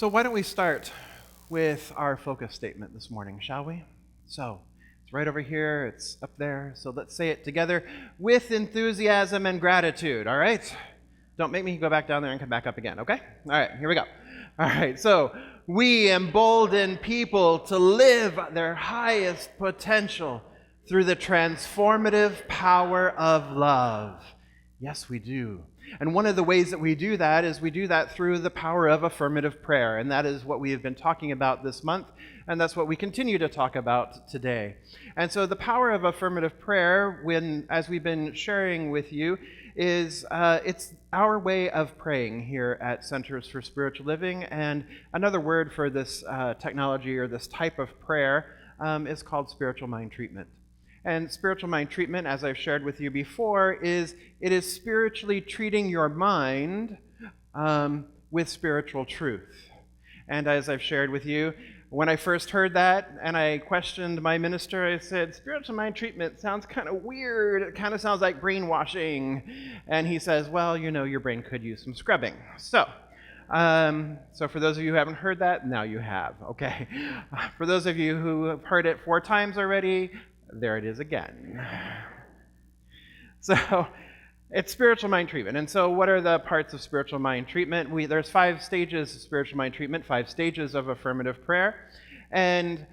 So why don't we start with our focus statement this morning, shall we? So it's right over here, it's up there, so let's say it together with enthusiasm and gratitude, all right? Don't make me go back down there and come back up again, okay? All right, here we go. All right, so we embolden people to live their highest potential through the transformative power of love. Yes, we do. And one of the ways that we do that is we do that through the power of affirmative prayer. And that is what we have been talking about this month. And that's what we continue to talk about today. And so the power of affirmative prayer, as we've been sharing with you, is it's our way of praying here at Centers for Spiritual Living. And another word for this technology or this type of prayer is called spiritual mind treatment. And spiritual mind treatment, as I've shared with you before, it is spiritually treating your mind with spiritual truth. And as I've shared with you, when I first heard that and I questioned my minister, I said, spiritual mind treatment sounds kind of weird. It kind of sounds like brainwashing. And he says, well, you know, your brain could use some scrubbing. So for those of you who haven't heard that, now you have, okay? For those of you who have heard it 4 times already, there it is again. So it's spiritual mind treatment. And so what are the parts of spiritual mind treatment? There's 5 stages of spiritual mind treatment, 5 stages of affirmative prayer. And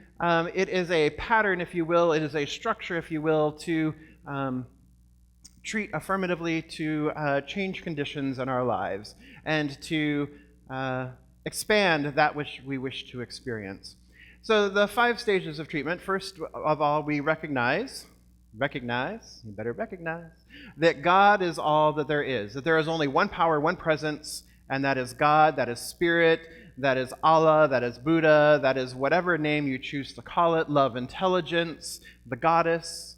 it is a pattern, if you will, it is a structure, if you will, to treat affirmatively, to change conditions in our lives, and to expand that which we wish to experience. So the 5 stages of treatment, first of all, we recognize, you better recognize, that God is all that there is, that there is only one power, one presence, and that is God, that is Spirit, that is Allah, that is Buddha, that is whatever name you choose to call it, love, intelligence, the goddess,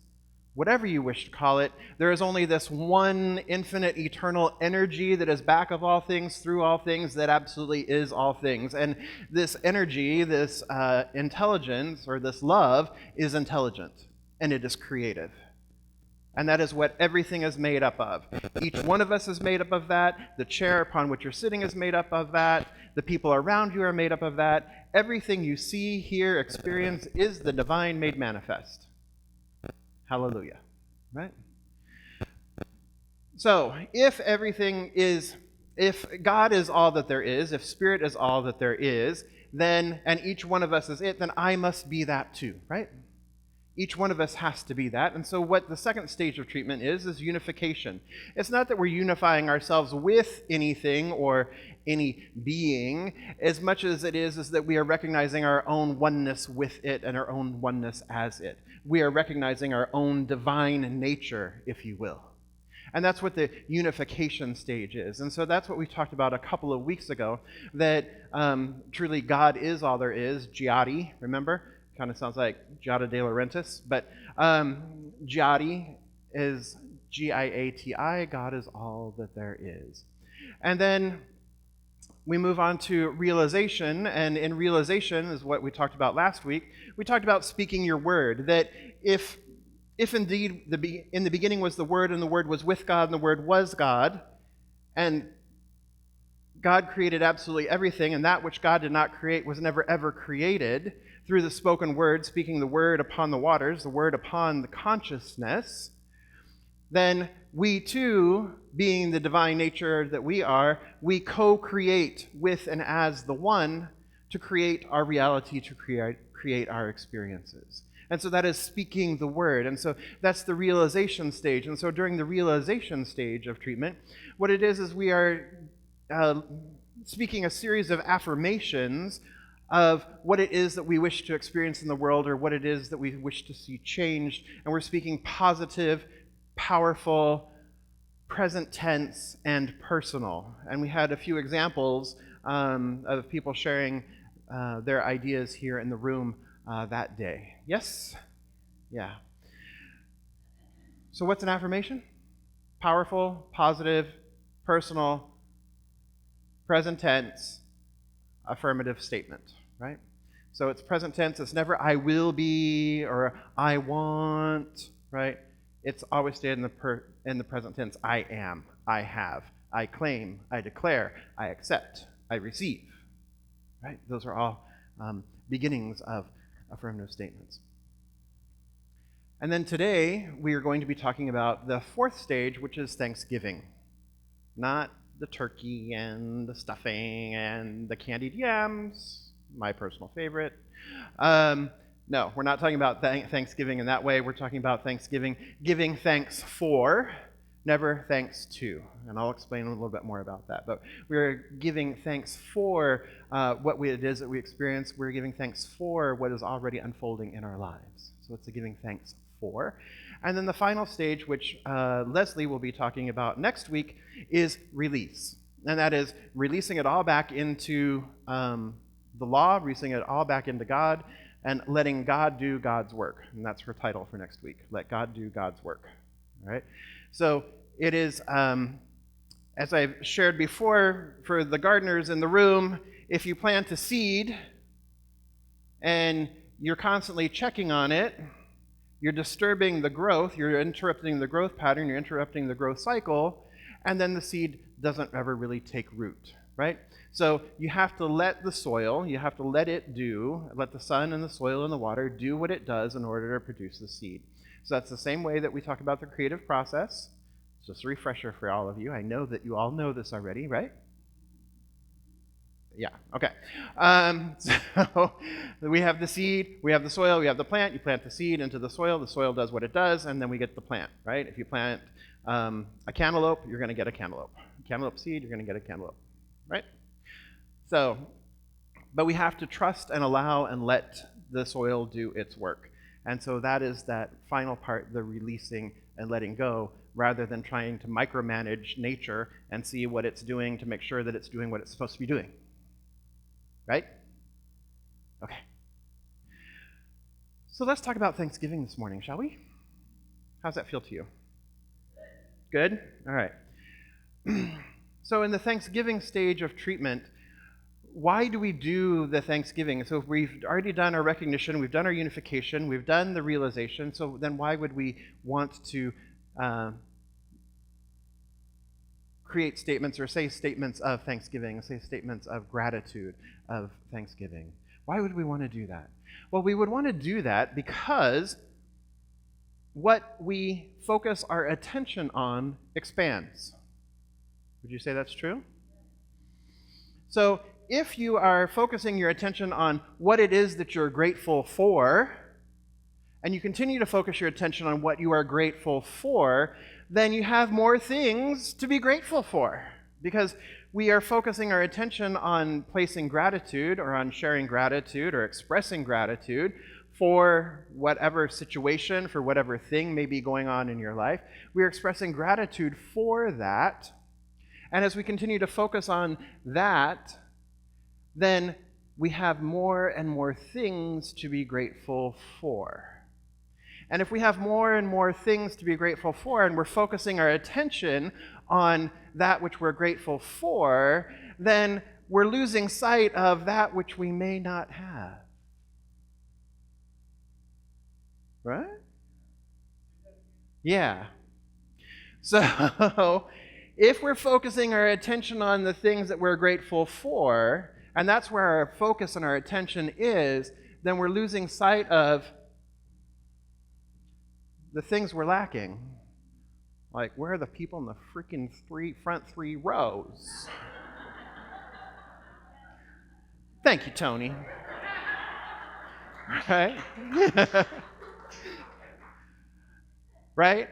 whatever you wish to call it. There is only this one infinite, eternal energy that is back of all things, through all things, that absolutely is all things. And this energy, this intelligence, or this love, is intelligent, and it is creative. And that is what everything is made up of. Each one of us is made up of that. The chair upon which you're sitting is made up of that. The people around you are made up of that. Everything you see, hear, experience is the divine made manifest. Hallelujah, right? So, if God is all that there is, if Spirit is all that there is, then, and each one of us is it, then I must be that too, right? Each one of us has to be that. And so what the second stage of treatment is unification. It's not that we're unifying ourselves with anything or any being, as much as it is that we are recognizing our own oneness with it and our own oneness as it. We are recognizing our own divine nature, if you will. And that's what the unification stage is. And so that's what we talked about a couple of weeks ago, that truly God is all there is, Giatti, remember? Kind of sounds like Giada de Laurentiis, but Giatti is Giati, God is all that there is. And then we move on to realization, and in realization is what we talked about last week. We talked about speaking your word, that if indeed in the beginning was the Word, and the Word was with God, and the Word was God, and God created absolutely everything, and that which God did not create was never ever created, through the spoken word, speaking the word upon the waters, the word upon the consciousness, then we too, being the divine nature that we are, we co-create with and as the one to create our reality, to create our experiences. And so that is speaking the word. And so that's the realization stage. And so during the realization stage of treatment, what it is we are speaking a series of affirmations of what it is that we wish to experience in the world, or what it is that we wish to see changed. And we're speaking positive, powerful, present tense, and personal. And we had a few examples of people sharing their ideas here in the room that day. Yes? Yeah. So what's an affirmation? Powerful, positive, personal, present tense, affirmative statement, right? So it's present tense. It's never I will be or I want, right? It's always stayed in the present tense. I am, I have, I claim, I declare, I accept, I receive. right? Those are all beginnings of affirmative statements. And then today, we are going to be talking about the fourth stage, which is Thanksgiving. Not the turkey and the stuffing and the candied yams, my personal favorite. No, we're not talking about Thanksgiving in that way. We're talking about Thanksgiving, giving thanks for, never thanks to. And I'll explain a little bit more about that. But we're giving thanks for what it is that we experience. We're giving thanks for what is already unfolding in our lives. So it's a giving thanks for. And then the final stage, which Leslie will be talking about next week, is release. And that is releasing it all back into the law, releasing it all back into God, and letting God do God's work. And that's her title for next week, Let God Do God's Work. All right? So it is, as I've shared before, for the gardeners in the room, if you plant a seed and you're constantly checking on it, you're disturbing the growth, you're interrupting the growth pattern, you're interrupting the growth cycle, and then the seed doesn't ever really take root, right? So you have to let the soil, you have to let the sun and the soil and the water do what it does in order to produce the seed. So that's the same way that we talk about the creative process. It's just a refresher for all of you. I know that you all know this already, right? Yeah, okay. So we have the seed, we have the soil, we have the plant. You plant the seed into the soil does what it does, and then we get the plant, right? If you plant a cantaloupe, you're going to get a cantaloupe. Cantaloupe seed, you're going to get a cantaloupe, right? So, but we have to trust and allow and let the soil do its work. And so that is that final part, the releasing and letting go, rather than trying to micromanage nature and see what it's doing to make sure that it's doing what it's supposed to be doing. Right? Okay. So let's talk about Thanksgiving this morning, shall we? How's that feel to you? Good? All right. So in the Thanksgiving stage of treatment, why do we do the Thanksgiving? So we've already done our recognition, we've done our unification, we've done the realization, so then why would we want to create statements or say statements of thanksgiving, say statements of gratitude of thanksgiving? Why would we want to do that? Well, we would want to do that because what we focus our attention on expands. Would you say that's true? So if you are focusing your attention on what it is that you're grateful for, and you continue to focus your attention on what you are grateful for, then you have more things to be grateful for. Because we are focusing our attention on placing gratitude or on sharing gratitude or expressing gratitude for whatever situation, for whatever thing may be going on in your life. We are expressing gratitude for that. And as we continue to focus on that, then we have more and more things to be grateful for. And if we have more and more things to be grateful for, and we're focusing our attention on that which we're grateful for, then we're losing sight of that which we may not have. Right? Yeah. So, if we're focusing our attention on the things that we're grateful for, and that's where our focus and our attention is, then we're losing sight of the things we're lacking. Like, where are the people in the freaking front three rows? Thank you, Tony. Right? Right?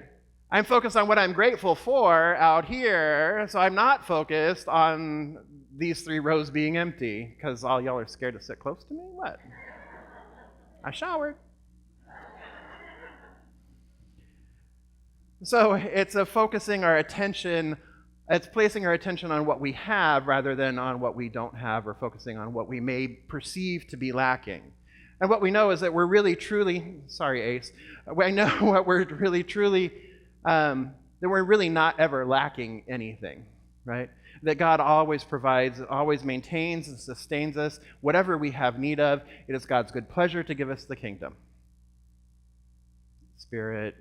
I'm focused on what I'm grateful for out here, so I'm not focused on these 3 rows being empty, because all y'all are scared to sit close to me? What? I showered. So it's focusing our attention, it's placing our attention on what we have rather than on what we don't have, or focusing on what we may perceive to be lacking. And what we know is that we're really truly, sorry Ace, I know what we're really truly, that we're really not ever lacking anything, right? That God always provides, always maintains and sustains us. Whatever we have need of, it is God's good pleasure to give us the kingdom. Spirit,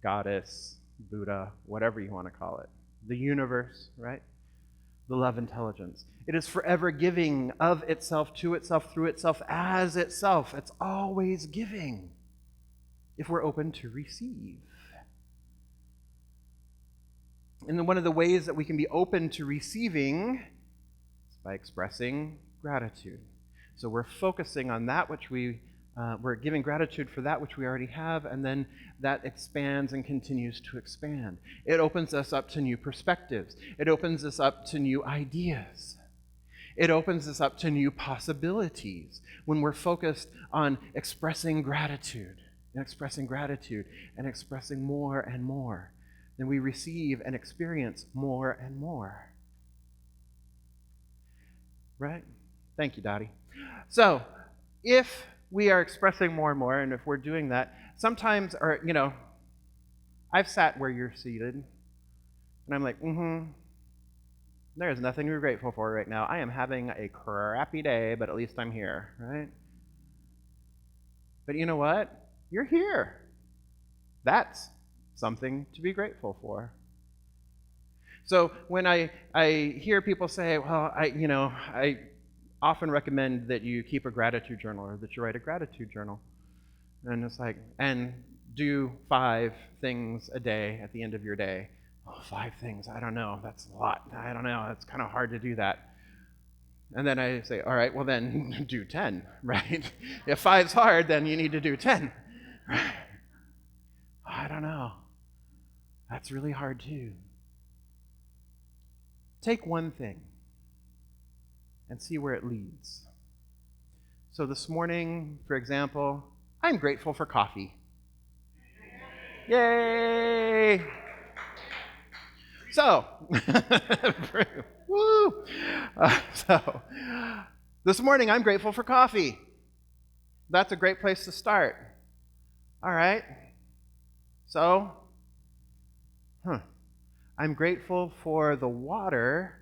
Goddess, Buddha, whatever you want to call it. The universe, right? the love intelligence. It is forever giving of itself, to itself, through itself, as itself. It's always giving if we're open to receive. And then one of the ways that we can be open to receiving is by expressing gratitude. So we're focusing on that which we're giving gratitude for that which we already have, and then that expands and continues to expand. It opens us up to new perspectives. It opens us up to new ideas. It opens us up to new possibilities when we're focused on expressing gratitude and expressing gratitude and expressing more and more. Then we receive and experience more and more. Right? Thank you, Dottie. So, if we are expressing more and more, and if we're doing that, sometimes, I've sat where you're seated, and I'm like, there's nothing to be grateful for right now. I am having a crappy day, but at least I'm here, right? But you know what? You're here. That's something to be grateful for. So when I hear people say, well, I often recommend that you keep a gratitude journal or that you write a gratitude journal. And it's like, and do 5 things a day at the end of your day. Oh, 5 things, I don't know, that's a lot. I don't know, it's kind of hard to do that. And then I say, all right, well then do 10, right? If 5's hard, then you need to do 10. Right? I don't know. That's really hard too. Take one thing and see where it leads. So this morning, for example, I'm grateful for coffee. Yay! So, woo! So, this morning I'm grateful for coffee. That's a great place to start. All right. So, I'm grateful for the water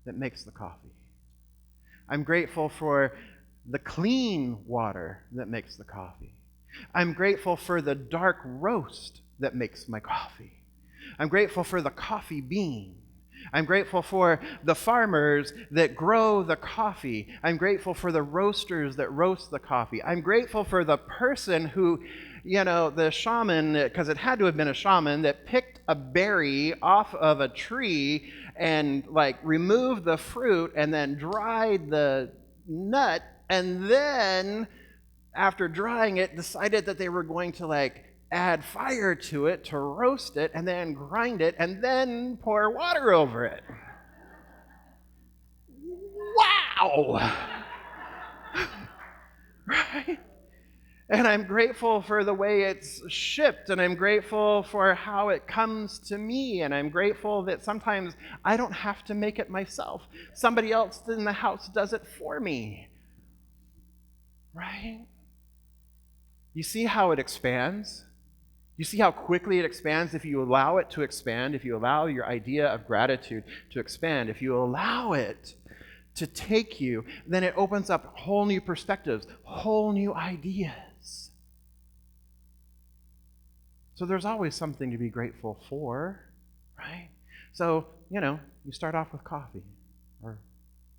that makes the coffee. I'm grateful for the clean water that makes the coffee. I'm grateful for the dark roast that makes my coffee. I'm grateful for the coffee bean. I'm grateful for the farmers that grow the coffee. I'm grateful for the roasters that roast the coffee. I'm grateful for the person who, the shaman, because it had to have been a shaman, that picked a berry off of a tree and removed the fruit and then dried the nut, and then after drying it decided that they were going to add fire to it to roast it and then grind it and then pour water over it. Wow! Right? And I'm grateful for the way it's shipped, and I'm grateful for how it comes to me, and I'm grateful that sometimes I don't have to make it myself. Somebody else in the house does it for me. Right? You see how it expands? You see how quickly it expands if you allow it to expand, if you allow your idea of gratitude to expand, if you allow it to take you, then it opens up whole new perspectives, whole new ideas. So there's always something to be grateful for, right? So, you start off with coffee or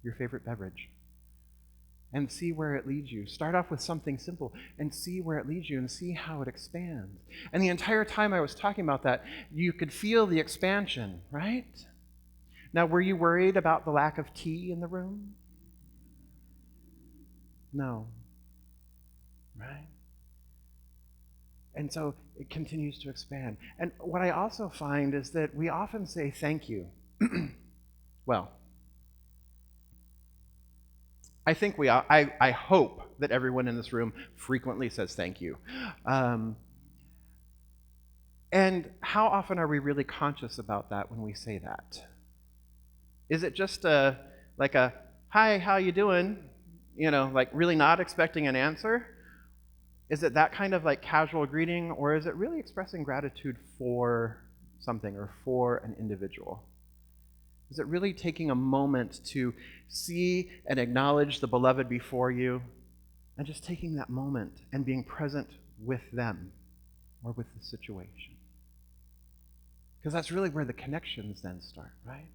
your favorite beverage and see where it leads you. Start off with something simple and see where it leads you and see how it expands. And the entire time I was talking about that, you could feel the expansion, right? Now, were you worried about the lack of tea in the room? No. Right? And so it continues to expand. And what I also find is that we often say thank you. Well, I think I hope that everyone in this room frequently says thank you. And how often are we really conscious about that when we say that? Is it just a hi, how you doing? Really not expecting an answer? Is it that kind of casual greeting, or is it really expressing gratitude for something or for an individual? Is it really taking a moment to see and acknowledge the beloved before you and just taking that moment and being present with them or with the situation? Because that's really where the connections then start, right?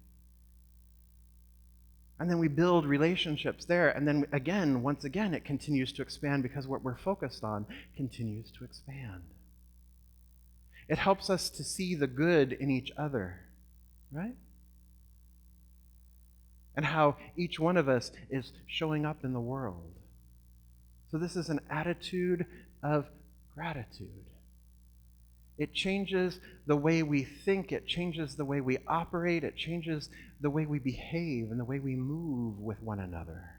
And then we build relationships there. And then again, once again, it continues to expand because what we're focused on continues to expand. It helps us to see the good in each other, right? And how each one of us is showing up in the world. So this is an attitude of gratitude. It changes the way we think, it changes the way we operate, it changes the way we behave and the way we move with one another,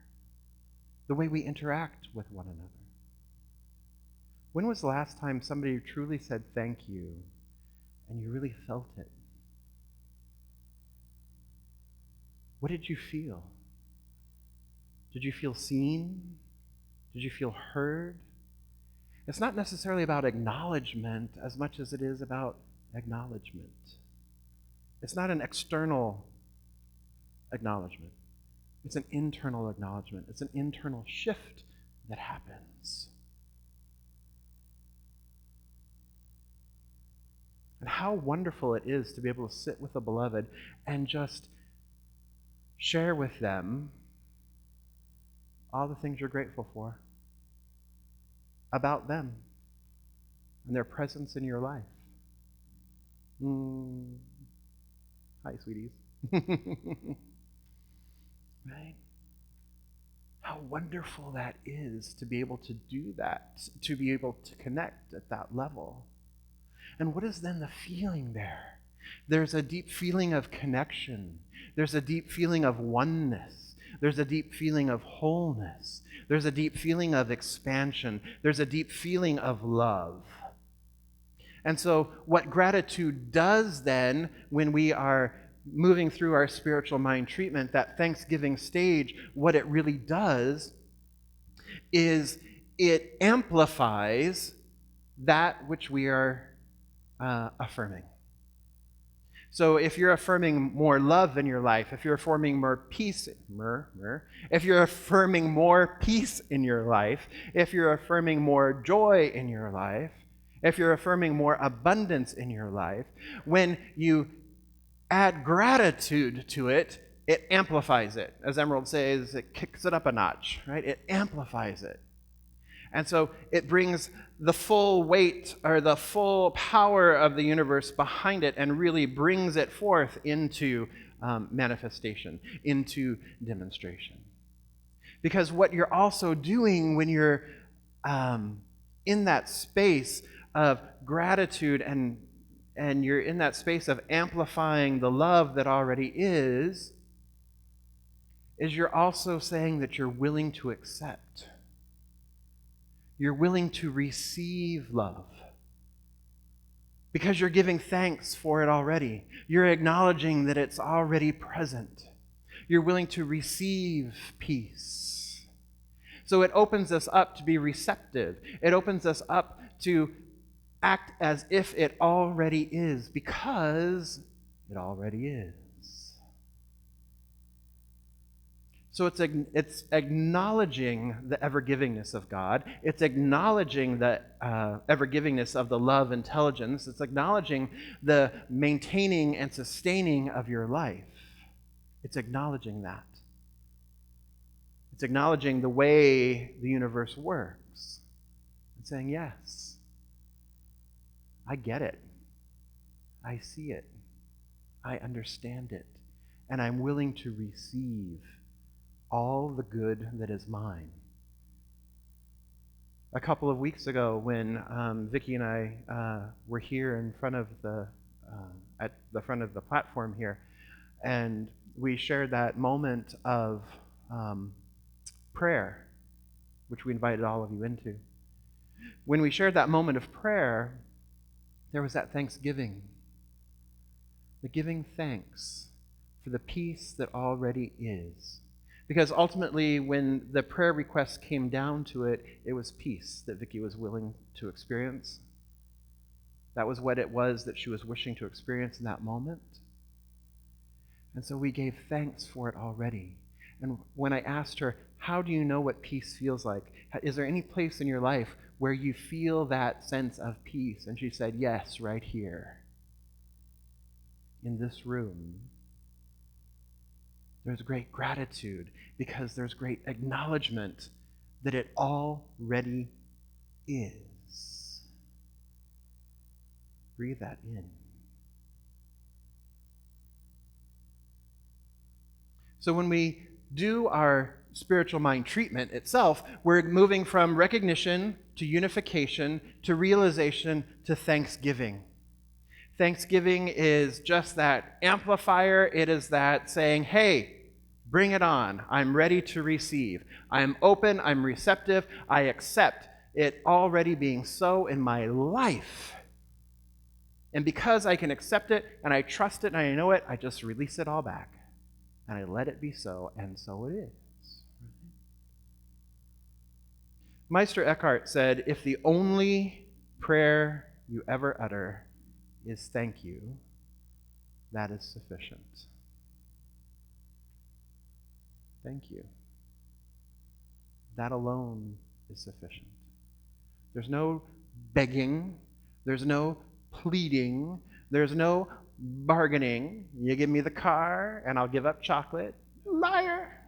the way we interact with one another. When was the last time somebody truly said thank you and you really felt it? What did you feel? Did you feel seen? Did you feel heard? It's not necessarily about acknowledgement as much as it is about acknowledgement. It's not an external acknowledgement. It's an internal acknowledgement. It's an internal shift that happens. And how wonderful it is to be able to sit with a beloved and just share with them all the things you're grateful for about them and their presence in your life. Hi, sweeties. Right? How wonderful that is to be able to do that, to be able to connect at that level. And what is then the feeling there? There's a deep feeling of connection. There's a deep feeling of oneness. There's a deep feeling of wholeness. There's a deep feeling of expansion. There's a deep feeling of love. And so what gratitude does then, when we are moving through our spiritual mind treatment, that Thanksgiving stage, what it really does is it amplifies that which we are affirming. So if you're affirming more love in your life, if you're affirming more peace, if you're affirming more peace in your life, if you're affirming more joy in your life, if you're affirming more abundance in your life, when you add gratitude to it, it amplifies it. As Emerald says, it kicks it up a notch, right? It amplifies it. And so it brings the full weight or the full power of the universe behind it and really brings it forth into manifestation, into demonstration. Because what you're also doing when you're in that space of gratitude and you're in that space of amplifying the love that already is you're also saying that you're willing to accept. You're willing to receive love because you're giving thanks for it already. You're acknowledging that it's already present. You're willing to receive peace. So it opens us up to be receptive. It opens us up to act as if it already is because it already is. So it's acknowledging the ever-givingness of God. It's acknowledging the ever-givingness of the love intelligence. It's acknowledging the maintaining and sustaining of your life. It's acknowledging that. It's acknowledging the way the universe works. And saying, yes, I get it. I see it. I understand it. And I'm willing to receive all the good that is mine. A couple of weeks ago, when Vicki and I were here in front of at the front of the platform here, and we shared that moment of prayer, which we invited all of you into. When we shared that moment of prayer, there was that thanksgiving, the giving thanks for the peace that already is. Because ultimately, when the prayer request came down to it, it was peace that Vicki was willing to experience. That was what it was that she was wishing to experience in that moment. And so we gave thanks for it already. And when I asked her, how do you know what peace feels like? Is there any place in your life where you feel that sense of peace? And she said, yes, right here, in this room. There's great gratitude because there's great acknowledgement that it already is. Breathe that in. So when we do our spiritual mind treatment itself, we're moving from recognition to unification to realization to thanksgiving. Thanksgiving is just that amplifier. It is that saying, hey, bring it on. I'm ready to receive. I'm open. I'm receptive. I accept it already being so in my life. And because I can accept it and I trust it and I know it, I just release it all back. And I let it be so, and so it is. Meister Eckhart said, if the only prayer you ever utter is thank you, that is sufficient. Thank you. That alone is sufficient. There's no begging. There's no pleading. There's no bargaining. You give me the car and I'll give up chocolate. Liar.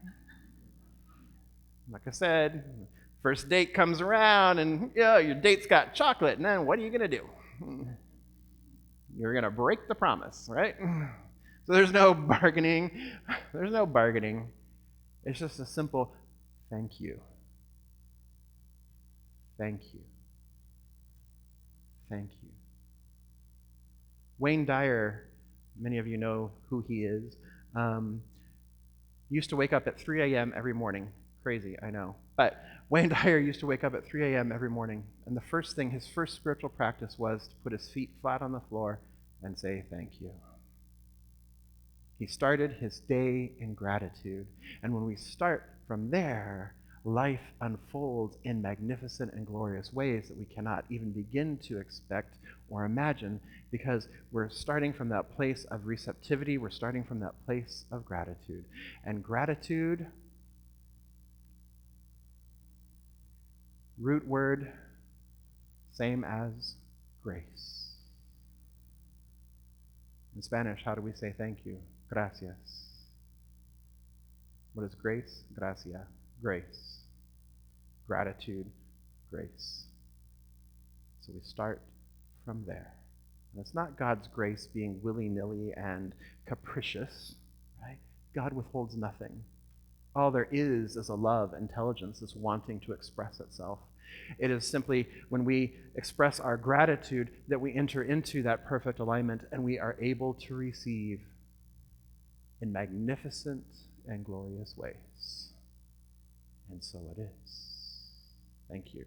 Like I said, first date comes around and your date's got chocolate, and then what are you going to do? You're going to break the promise, right? So there's no bargaining. There's no bargaining. It's just a simple thank you. Thank you. Thank you. Wayne Dyer, many of you know who he is, used to wake up at 3 a.m. every morning. Crazy, I know. But Wayne Dyer used to wake up at 3 a.m. every morning, and the first thing, his first spiritual practice was to put his feet flat on the floor and say thank you. He started his day in gratitude, and when we start from there, life unfolds in magnificent and glorious ways that we cannot even begin to expect or imagine, because we're starting from that place of receptivity, we're starting from that place of gratitude. And gratitude, root word, same as grace. In Spanish, how do we say thank you? Gracias. What is grace? Gracia. Grace. Gratitude. Grace. So we start from there. And it's not God's grace being willy-nilly and capricious, right? God withholds nothing. All there is a love, intelligence, this wanting to express itself. It is simply when we express our gratitude that we enter into that perfect alignment and we are able to receive in magnificent and glorious ways. And so it is. Thank you.